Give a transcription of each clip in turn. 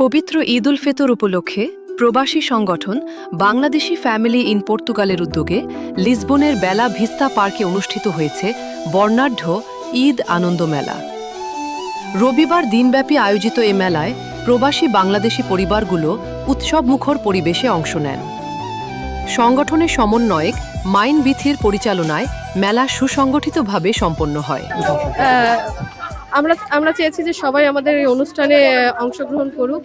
পবিত্র ঈদ উল ফিতর উপলক্ষে প্রবাসী সংগঠন বাংলাদেশি ফ্যামিলি ইন পর্তুগালের উদ্যোগে লিসবনের বেলা ভিস্তা পার্কে অনুষ্ঠিত হয়েছে বর্ণাঢ্য ঈদ আনন্দ মেলা। রবিবার দিনব্যাপী আয়োজিত এ মেলায় প্রবাসী বাংলাদেশি পরিবারগুলো উৎসবমুখর পরিবেশে অংশ নেন। সংগঠনের সমন্বয়ক মাইন বিথির পরিচালনায় মেলা সুসংগঠিতভাবে সম্পন্ন হয়। আমরা চেয়েছি যে সবাই আমাদের এই অনুষ্ঠানে অংশগ্রহণ করুক,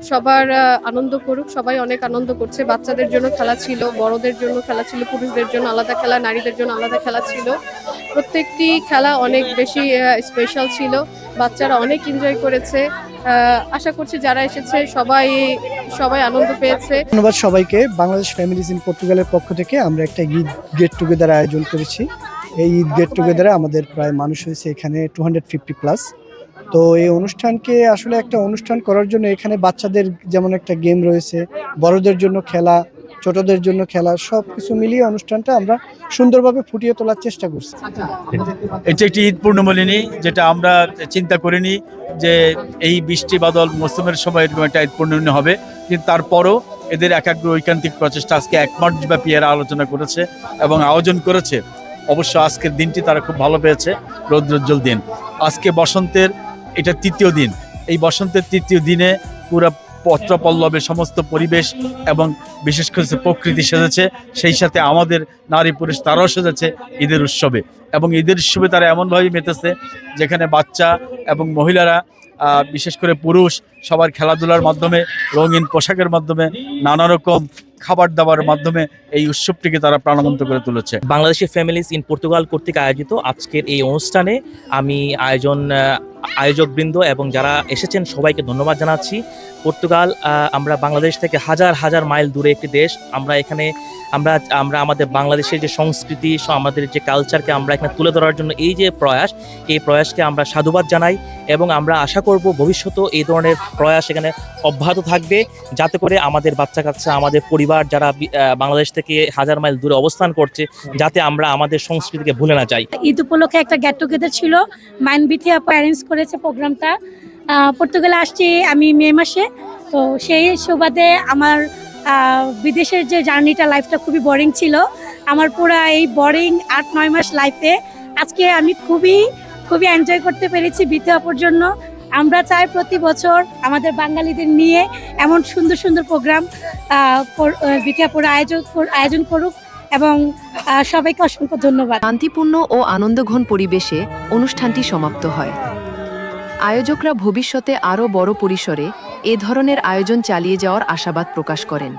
সবার আনন্দ করুক। সবাই অনেক আনন্দ করছে। বাচ্চাদের জন্য খেলা ছিল, বড়দের জন্য খেলা ছিল, পুরুষদের জন্য আলাদা খেলা, নারীদের জন্য আলাদা খেলা ছিল। প্রত্যেকটি খেলা অনেক বেশি স্পেশাল ছিল। বাচ্চারা অনেক এনজয় করেছে। আশা করছি যারা এসেছে সবাই আনন্দ পেয়েছে। ধন্যবাদ সবাইকে। বাংলাদেশ ফ্যামিলিজ ইন পর্তুগালের পক্ষ থেকে আমরা একটা ঈদ গেট টুগেদার আয়োজন করেছি। এই ঈদ গেট টুগেদারে আমাদের প্রায় মানুষ হয়েছে এখানে 250+। তো এই অনুষ্ঠানকে আসলে একটা অনুষ্ঠান করার জন্য এখানে বাচ্চাদের যেমন একটা গেম রয়েছে, বড়দের জন্য খেলা, ছোটদের জন্য খেলা, সব কিছু মিলিয়ে অনুষ্ঠানটা আমরা সুন্দরভাবে ফুটিয়ে তোলার চেষ্টা করছি। এটি একটি ঈদ পূর্ণমলিনী, যেটা আমরা চিন্তা করিনি যে এই বৃষ্টি বাদল মৌসুমের সময় এরকম একটা ঈদ পূর্ণমলিনী হবে। কিন্তু তারপরও এদের একাগ্র ঐকান্তিক প্রচেষ্টা আজকে 1 মাস ব্যাপী এরা আলোচনা করেছে এবং আয়োজন করেছে। অবশ্য আজকের দিনটি তারা খুব ভালো পেয়েছে, রৌদ্রোজ্জ্বল দিন। আজকে বসন্তের এটা 3য় দিন। এই বসন্তের 3য় দিনে পুরো পত্রপল্লবে সমস্ত পরিবেশ এবং বিশেষ করে প্রকৃতি সেজেছে। সেই সাথে আমাদের নারী পুরুষ তারাও সেজেছে ঈদের উৎসবে। এবং ঈদের উৎসবে তারা এমনভাবে মেতেছে যেখানে বাচ্চা এবং মহিলারা, বিশেষ করে পুরুষ, সবার খেলাধুলার মাধ্যমে, রঙিন পোশাকের মাধ্যমে, নানা রকম খাবার দাবার মাধ্যমে এই উৎসবটিকে তারা প্রাণবন্ত করে তুলেছে। বাংলাদেশি ফ্যামিলিজ ইন পর্তুগাল কর্তৃক আয়োজিত আজকের এই অনুষ্ঠানে আমি আয়োজকবৃন্দ এবং যারা এসেছেন সবাইকে ধন্যবাদ জানাচ্ছি। পর্তুগাল আমরা বাংলাদেশ থেকে হাজার হাজার মাইল দূরে একটি দেশ। আমরা এখানে আমরা আমাদের বাংলাদেশের যে সংস্কৃতি, আমাদের যে কালচারকে আমরা এখানে তুলে ধরার জন্য এই যে প্রয়াস, এই প্রয়াসকে আমরা সাধুবাদ জানাই এবং আমরা আশা করব ভবিষ্যতেও এই ধরনের প্রয়াস এখানে অব্যাহত থাকবে, যাতে করে আমাদের বাচ্চা কাচ্চা, আমাদের পরিবার যারা বাংলাদেশ থেকে হাজার মাইল দূরে অবস্থান করছে, যাতে আমরা আমাদের সংস্কৃতিকে ভুলে না যাই। ঈদ উপলক্ষে একটা গেট টুগেদার ছিল, মাইন বিথি আপু অ্যারেঞ্জ করেছে প্রোগ্রামটা। পর্তুগালে আসছি আমি মে মাসে। তো সেই সুবাদে আমার বিদেশের যে জার্নিটা, লাইফটা খুবই বোরিং ছিল আমার। পুরো এই বোরিং 8-9 মাস লাইফে আজকে আমি খুবই এনজয় করতে পেরেছি বিথি আপুর জন্য। আমরা চাই প্রতি বছর আমাদের বাঙালিদের নিয়ে এমন সুন্দর সুন্দর প্রোগ্রাম বিথি আপুর আয়োজন করুক এবং সবাইকে অসংখ্য ধন্যবাদ। শান্তিপূর্ণ ও আনন্দঘন পরিবেশে অনুষ্ঠানটি সমাপ্ত হয়। আয়োজকরা ভবিষ্যতে আরও বড় পরিসরে এ ধরনের আয়োজন চালিয়ে যাওয়ার আশাবাদ প্রকাশ করেন।